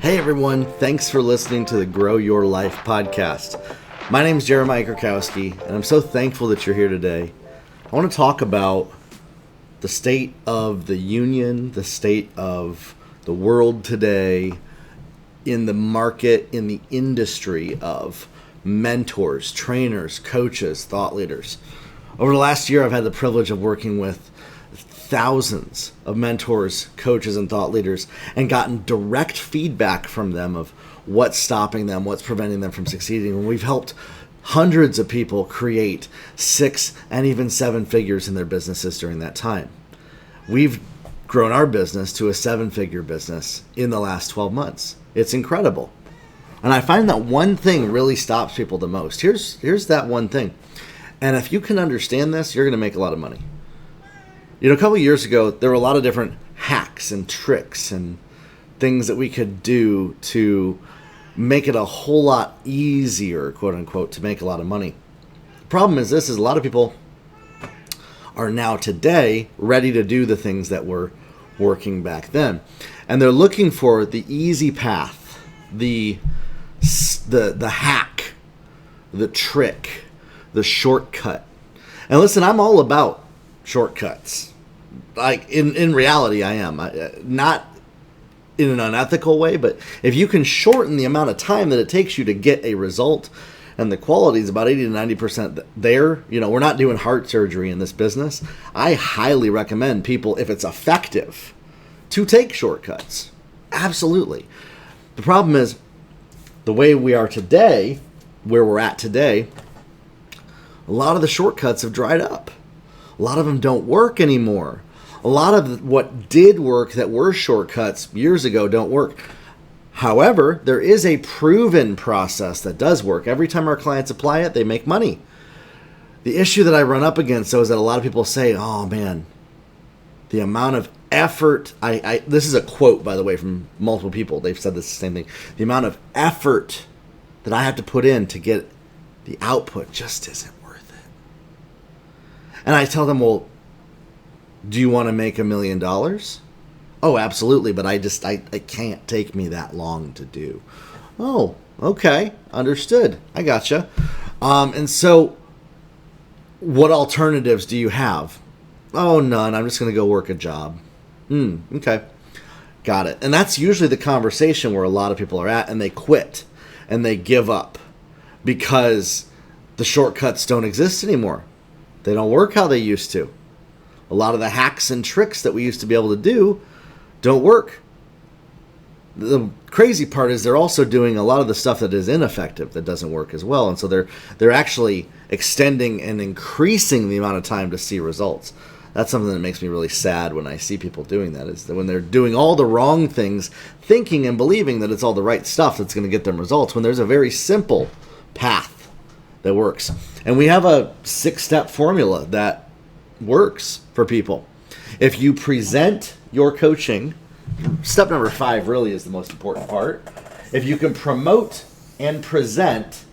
Hey everyone, thanks for listening to the Grow Your Life podcast. My name is Jeremiah Krakowski, and I'm so thankful that you're here today. I want to talk about the state of the union, the state of the world today, in the market, in the industry of mentors, trainers, coaches, thought leaders. Over the last year, I've had the privilege of working with thousands of mentors, coaches, and thought leaders, and gotten direct feedback from them of what's stopping them, what's preventing them from succeeding. And we've helped hundreds of people create 6 and even 7 figures in their businesses during that time. We've grown our business to a 7-figure business in the last 12 months. It's incredible. And I find that one thing really stops people the most. Here's that one thing. And if you can understand this, you're going to make a lot of money. You know, a couple of years ago, there were a lot of different hacks and tricks and things that we could do to make it a whole lot easier, quote unquote, to make a lot of money. The problem is a lot of people are now today ready to do the things that were working back then. And they're looking for the easy path, the hack, the trick, the shortcut. And listen, I'm all about shortcuts. Like in reality, I am. Not in an unethical way, but if you can shorten the amount of time that it takes you to get a result, and the quality is about 80 to 90% there, you know, we're not doing heart surgery in this business. I highly recommend people, if it's effective, to take shortcuts. Absolutely. The problem is the way we are today, where we're at today, a lot of the shortcuts have dried up. A lot of them don't work anymore. A lot of what did work that were shortcuts years ago don't work. However, there is a proven process that does work. Every time our clients apply it, they make money. The issue that I run up against, though, is that a lot of people say, oh man, the amount of effort, this is a quote, by the way, from multiple people. They've said this same thing. The amount of effort that I have to put in to get the output just isn't worth it. And I tell them, well, do you want to make $1 million? Oh, absolutely, but it can't take me that long to do. Oh, okay, understood. I gotcha. And so what alternatives do you have? Oh, none. I'm just going to go work a job. Okay. Got it. And that's usually the conversation where a lot of people are at, and they quit and they give up because the shortcuts don't exist anymore. They don't work how they used to. A lot of the hacks and tricks that we used to be able to do don't work. The crazy part is they're also doing a lot of the stuff that is ineffective that doesn't work as well. And so they're actually extending and increasing the amount of time to see results. That's something that makes me really sad when I see people doing that, is that when they're doing all the wrong things, thinking and believing that it's all the right stuff that's going to get them results, when there's a very simple path that works. And we have a 6-step formula that works for people. If you present your coaching, step number 5 really is the most important part. If you can promote and present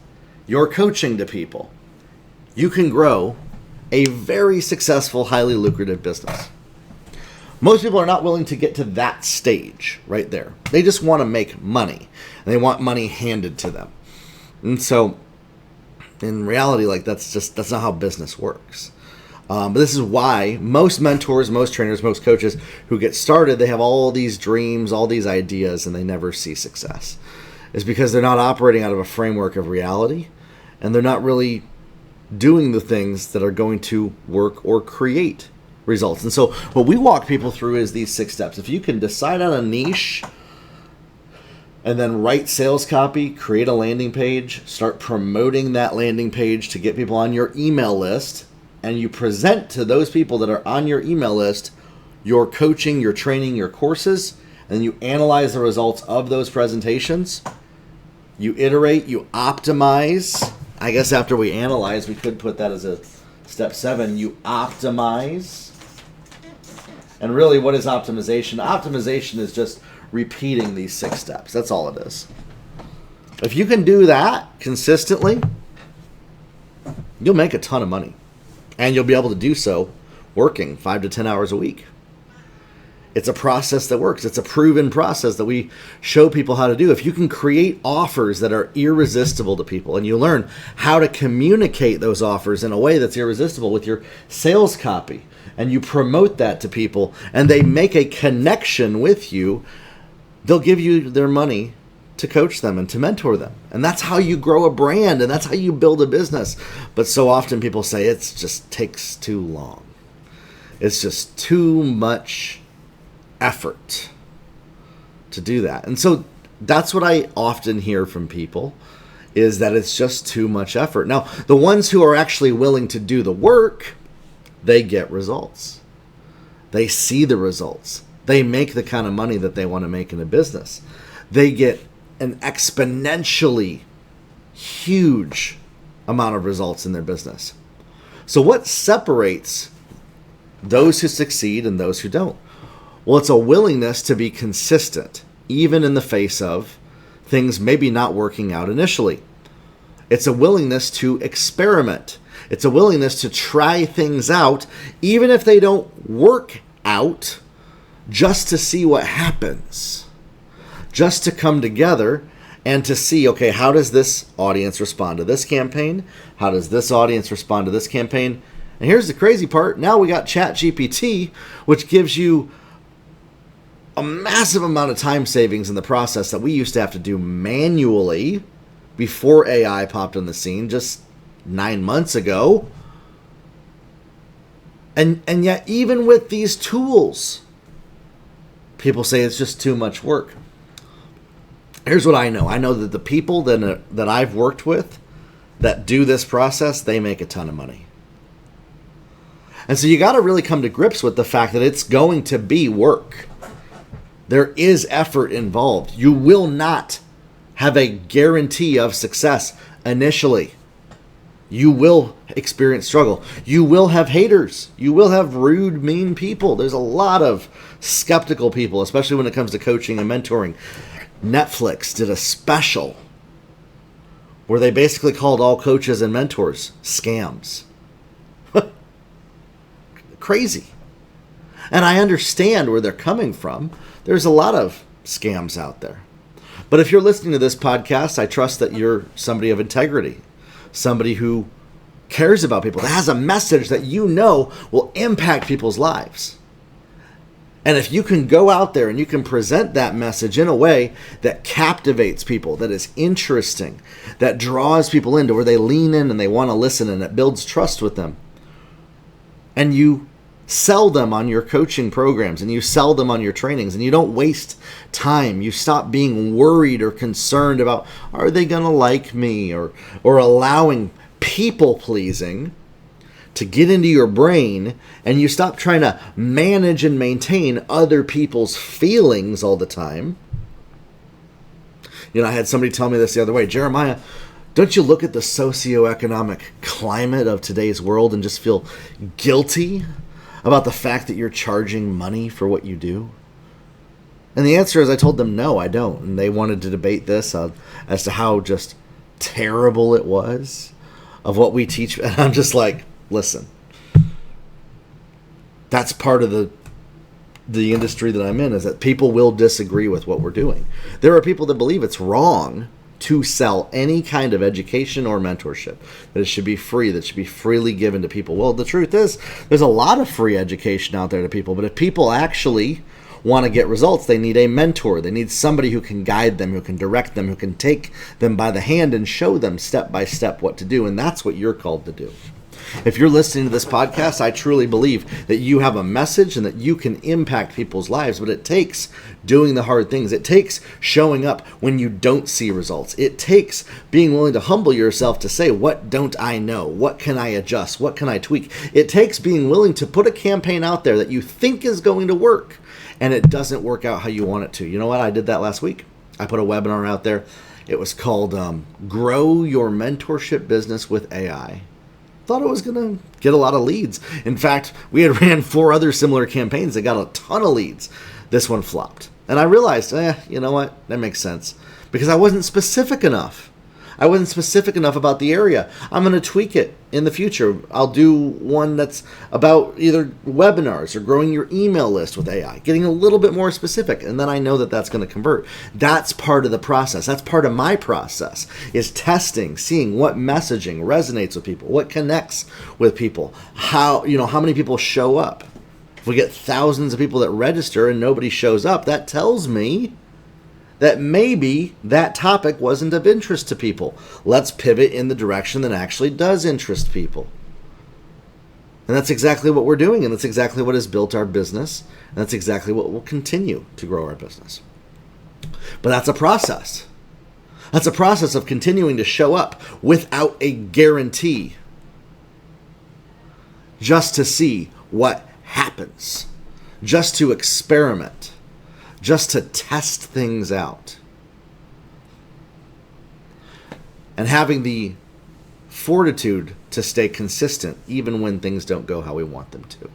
your coaching to people, you can grow a very successful, highly lucrative business. Most people are not willing to get to that stage right there. They just want to make money, and they want money handed to them. And so in reality, that's not how business works. But this is why most mentors, most trainers, most coaches who get started, they have all these dreams, all these ideas, and they never see success. It's because they're not operating out of a framework of reality, and they're not really doing the things that are going to work or create results. And so what we walk people through is these 6 steps. If you can decide on a niche and then write sales copy, create a landing page, start promoting that landing page to get people on your email list, and you present to those people that are on your email list your coaching, your training, your courses, and you analyze the results of those presentations, you iterate, you optimize. I guess after we analyze, we could put that as a step 7. You optimize. And really, what is optimization? Optimization is just repeating these 6 steps. That's all it is. If you can do that consistently, you'll make a ton of money. And you'll be able to do so working 5 to 10 hours a week. It's a process that works. It's a proven process that we show people how to do. If you can create offers that are irresistible to people, and you learn how to communicate those offers in a way that's irresistible with your sales copy, and you promote that to people, and they make a connection with you, they'll give you their money to coach them and to mentor them. And that's how you grow a brand, and that's how you build a business. But so often people say it just takes too long. It's just too much effort to do that. And so that's what I often hear from people, is that it's just too much effort. Now, the ones who are actually willing to do the work, they get results. They see the results. They make the kind of money that they want to make in a business. They get an exponentially huge amount of results in their business. So what separates those who succeed and those who don't? Well, it's a willingness to be consistent, even in the face of things maybe not working out initially. It's a willingness to experiment. It's a willingness to try things out, even if they don't work out, just to see what happens. Just to come together and to see, okay, how does this audience respond to this campaign? How does this audience respond to this campaign? And here's the crazy part. Now we got ChatGPT, which gives you a massive amount of time savings in the process that we used to have to do manually before AI popped on the scene just 9 months ago. And yet, even with these tools, people say it's just too much work. Here's what I know. I know that the people that I've worked with that do this process, they make a ton of money. And so you got to really come to grips with the fact that it's going to be work. There is effort involved. You will not have a guarantee of success initially. You will experience struggle. You will have haters. You will have rude, mean people. There's a lot of skeptical people, especially when it comes to coaching and mentoring. Netflix did a special where they basically called all coaches and mentors scams. Crazy. And I understand where they're coming from. There's a lot of scams out there. But if you're listening to this podcast, I trust that you're somebody of integrity, somebody who cares about people, that has a message that you know will impact people's lives. And if you can go out there and you can present that message in a way that captivates people, that is interesting, that draws people into where they lean in and they want to listen, and it builds trust with them, and you sell them on your coaching programs and you sell them on your trainings, and you don't waste time. You stop being worried or concerned about, are they going to like me, or allowing people pleasing to get into your brain, and you stop trying to manage and maintain other people's feelings all the time. I had somebody tell me this the other way, Jeremiah, don't you look at the socioeconomic climate of today's world and just feel guilty about the fact that you're charging money for what you do? And the answer is, I told them, no, I don't. And they wanted to debate this as to how just terrible it was of what we teach. And I'm just like, listen, that's part of the industry that I'm in, is that people will disagree with what we're doing. There are people that believe it's wrong to sell any kind of education or mentorship, that it should be free, that it should be freely given to people. Well, the truth is, there's a lot of free education out there to people, but if people actually want to get results, they need a mentor. They need somebody who can guide them, who can direct them, who can take them by the hand and show them step by step what to do, and that's what you're called to do. If you're listening to this podcast, I truly believe that you have a message and that you can impact people's lives, but it takes doing the hard things. It takes showing up when you don't see results. It takes being willing to humble yourself to say, what don't I know? What can I adjust? What can I tweak? It takes being willing to put a campaign out there that you think is going to work, and it doesn't work out how you want it to. You know what? I did that last week. I put a webinar out there. It was called Grow Your Mentorship Business with AI. Thought it was going to get a lot of leads. In fact, we had ran 4 other similar campaigns that got a ton of leads. This one flopped. And I realized, you know what? That makes sense. Because I wasn't specific enough. I wasn't specific enough about the area. I'm going to tweak it in the future. I'll do one that's about either webinars or growing your email list with AI, getting a little bit more specific, and then I know that that's going to convert. That's part of the process. That's part of my process, is testing, seeing what messaging resonates with people, what connects with people, how many people show up. If we get thousands of people that register and nobody shows up, that tells me that maybe that topic wasn't of interest to people. Let's pivot in the direction that actually does interest people. And that's exactly what we're doing, and that's exactly what has built our business, and that's exactly what will continue to grow our business. But that's a process. That's a process of continuing to show up without a guarantee, just to see what happens, just to experiment, just to test things out. And having the fortitude to stay consistent even when things don't go how we want them to.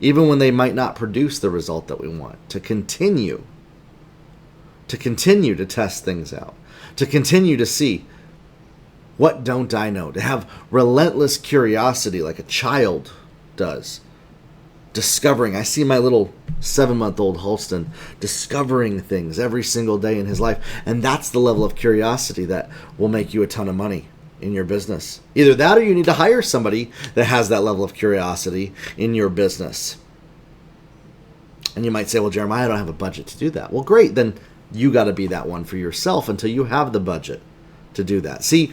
Even when they might not produce the result that we want. To continue to test things out. To continue to see, what don't I know? To have relentless curiosity like a child does. Discovering. I see my little 7-month-old Holston discovering things every single day in his life. And that's the level of curiosity that will make you a ton of money in your business. Either that, or you need to hire somebody that has that level of curiosity in your business. And you might say, well, Jeremiah, I don't have a budget to do that. Well, great. Then you got to be that one for yourself until you have the budget to do that. See,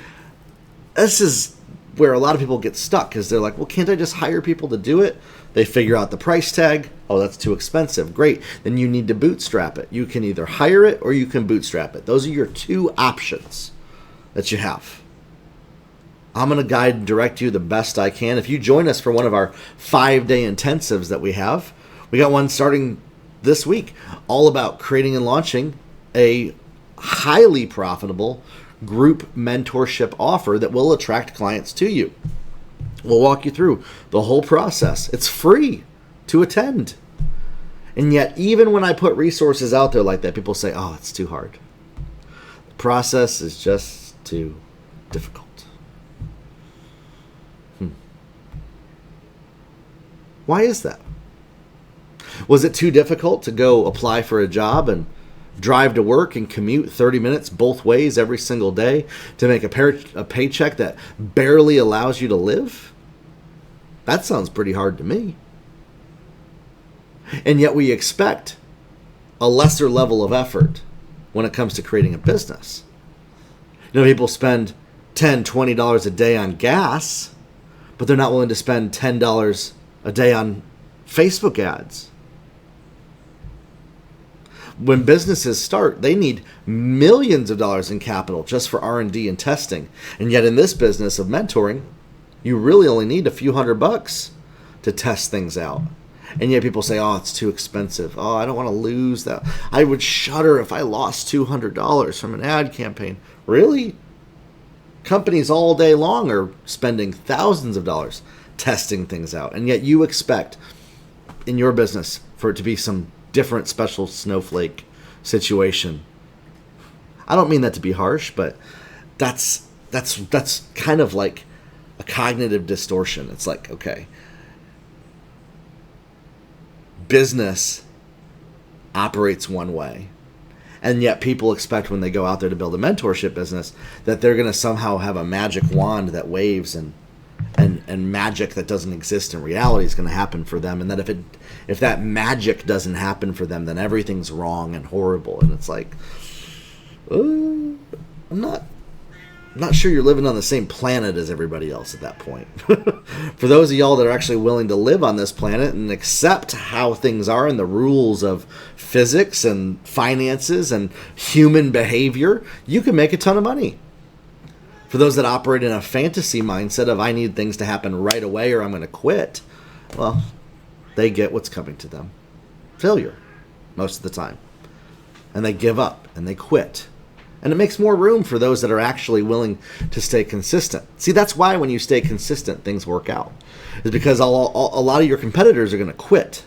this is where a lot of people get stuck, because they're like, well, can't I just hire people to do it? They figure out the price tag. Oh, that's too expensive. Great. Then you need to bootstrap it. You can either hire it or you can bootstrap it. Those are your two options that you have. I'm going to guide and direct you the best I can. If you join us for one of our 5-day intensives that we have, we got one starting this week, all about creating and launching a highly profitable group mentorship offer that will attract clients to you. We'll walk you through the whole process. It's free to attend. And yet, even when I put resources out there like that, people say, oh, it's too hard. The process is just too difficult. Why is that? Was it too difficult to go apply for a job and drive to work and commute 30 minutes both ways every single day to make a paycheck that barely allows you to live? That sounds pretty hard to me. And yet we expect a lesser level of effort when it comes to creating a business. People spend $10, $20 a day on gas, but they're not willing to spend $10 a day on Facebook ads. When businesses start, they need millions of dollars in capital just for R&D and testing. And yet in this business of mentoring, you really only need a few $100 to test things out. And yet people say, oh, it's too expensive. Oh, I don't want to lose that. I would shudder if I lost $200 from an ad campaign. Really? Companies all day long are spending thousands of dollars testing things out. And yet you expect in your business for it to be some different special snowflake situation. I don't mean that to be harsh, but that's kind of like a cognitive distortion. It's like, okay, business operates one way, and yet people expect when they go out there to build a mentorship business that they're going to somehow have a magic wand that waves and magic that doesn't exist in reality is going to happen for them, and that if that magic doesn't happen for them, then everything's wrong and horrible. And it's like, I'm not sure you're living on the same planet as everybody else at that point. For those of y'all that are actually willing to live on this planet and accept how things are and the rules of physics and finances and human behavior, you can make a ton of money. For those that operate in a fantasy mindset of I need things to happen right away or I'm going to quit, well, they get what's coming to them. Failure, most of the time. And they give up and they quit. And it makes more room for those that are actually willing to stay consistent. See, that's why when you stay consistent, things work out. It's because a lot of your competitors are going to quit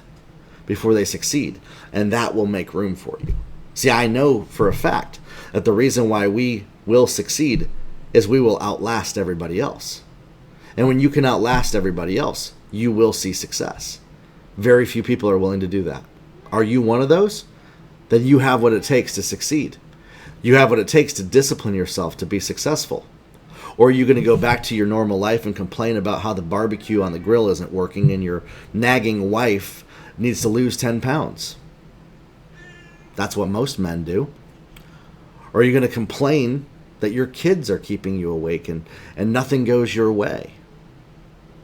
before they succeed. And that will make room for you. See, I know for a fact that the reason why we will succeed is we will outlast everybody else. And when you can outlast everybody else, you will see success. Very few people are willing to do that. Are you one of those? Then you have what it takes to succeed. You have what it takes to discipline yourself to be successful. Or are you going to go back to your normal life and complain about how the barbecue on the grill isn't working and your nagging wife needs to lose 10 pounds? That's what most men do. Or are you going to complain that your kids are keeping you awake and nothing goes your way?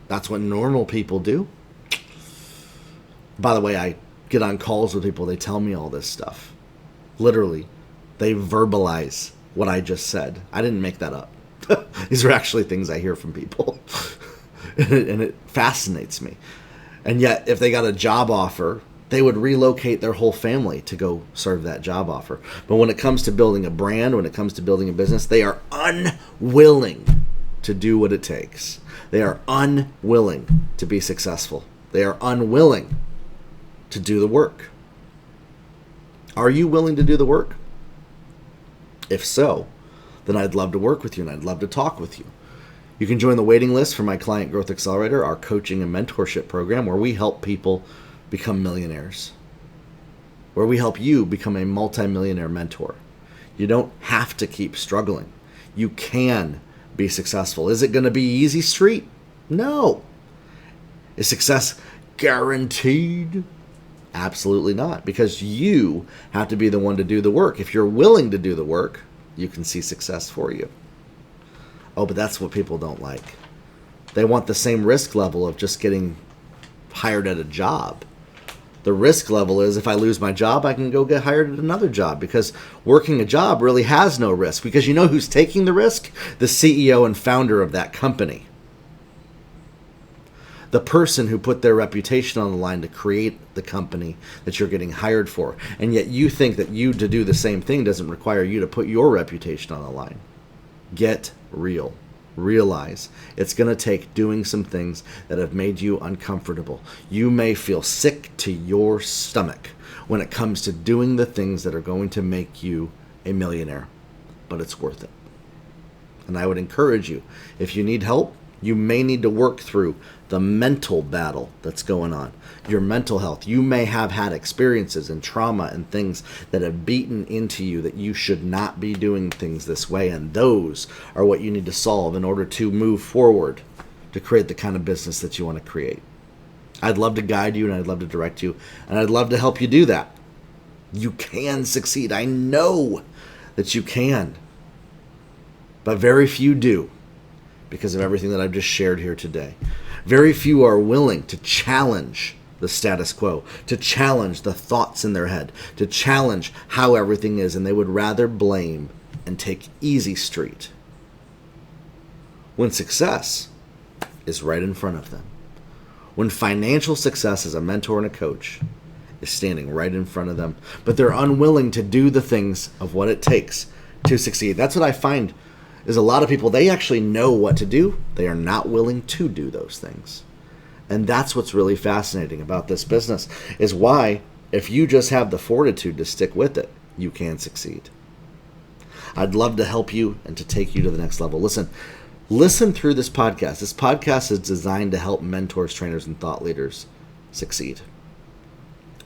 That's what normal people do. By the way, I get on calls with people, they tell me all this stuff. Literally, they verbalize what I just said. I didn't make that up. These are actually things I hear from people. and it fascinates me. And yet, if they got a job offer, they would relocate their whole family to go serve that job offer. But when it comes to building a brand, when it comes to building a business, they are unwilling to do what it takes. They are unwilling to be successful. They are unwilling to do the work. Are you willing to do the work? If so, then I'd love to work with you and I'd love to talk with you. You can join the waiting list for my Client Growth Accelerator, our coaching and mentorship program, where we help people become millionaires, where we help you become a multimillionaire mentor. You don't have to keep struggling. You can be successful. Is it going to be easy street? No. Is success guaranteed? Absolutely not, because you have to be the one to do the work. If you're willing to do the work, you can see success for you. Oh, but that's what people don't like. They want the same risk level of just getting hired at a job. The risk level is if I lose my job, I can go get hired at another job, because working a job really has no risk, because you know who's taking the risk? The CEO and founder of that company. The person who put their reputation on the line to create the company that you're getting hired for. And yet you think that you to do the same thing doesn't require you to put your reputation on the line. Get real. Realize it's going to take doing some things that have made you uncomfortable. You may feel sick to your stomach when it comes to doing the things that are going to make you a millionaire, but it's worth it. And I would encourage you, if you need help, you may need to work through the mental battle that's going on, your mental health. You may have had experiences and trauma and things that have beaten into you that you should not be doing things this way, and those are what you need to solve in order to move forward to create the kind of business that you want to create. I'd love to guide you and I'd love to direct you, and I'd love to help you do that. You can succeed. I know that you can, but very few do, because of everything that I've just shared here today. Very few are willing to challenge the status quo, to challenge the thoughts in their head, to challenge how everything is, and they would rather blame and take easy street when success is right in front of them. When financial success as a mentor and a coach is standing right in front of them, but they're unwilling to do the things of what it takes to succeed. That's what I find is a lot of people, they actually know what to do. They are not willing to do those things. And that's what's really fascinating about this business, is why, if you just have the fortitude to stick with it, you can succeed. I'd love to help you and to take you to the next level. Listen through this podcast. This podcast is designed to help mentors, trainers, and thought leaders succeed.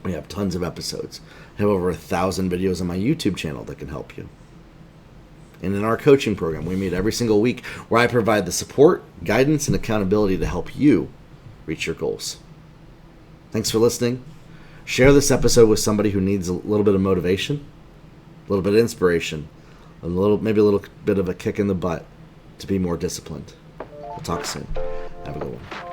We have tons of episodes. I have over 1,000 videos on my YouTube channel that can help you. And in our coaching program, we meet every single week, where I provide the support, guidance, and accountability to help you reach your goals. Thanks for listening. Share this episode with somebody who needs a little bit of motivation, a little bit of inspiration, maybe a little bit of a kick in the butt to be more disciplined. We'll talk soon. Have a good one.